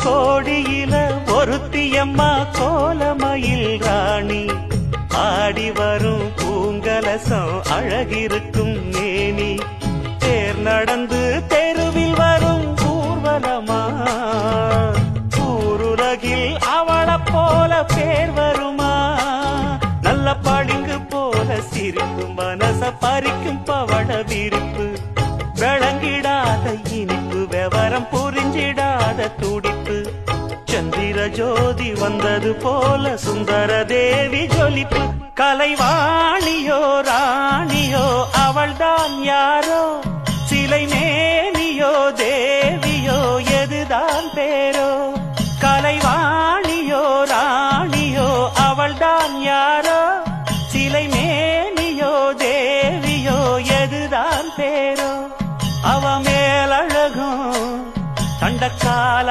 கோடியில ஒருத்தியம்மா கோலமயில் ராணி ஆடி வரும் பூங்கலசம் அழகிருக்கும் மேனி தேர் நடந்து தெருவில் வரும் ஊர்வலமா ஊருலகில் அவளை போல பேர் வருமா நல்ல பளிங்கு போல சிரிக்கும் மனச பறிக்கும் பவள விரிப்பு விளங்கிடாத இனிப்பு விவரம் புரிஞ்சிடாத துடிப்பு சந்திர ஜோதி வந்தது போல சுந்தர தேவி ஜொலிப்பு கலைவாணியோ ராணியோ அவள்தான் யாரோ சிலை மேனியோ தேவியோ எதுதான் பேரோ கலைவாணியோ ராணியோ அவள்தான் யாரோ சிலை மேனியோ தேவியோ எதுதான் பேரோ அவ மேலழகும் தண்டக்கால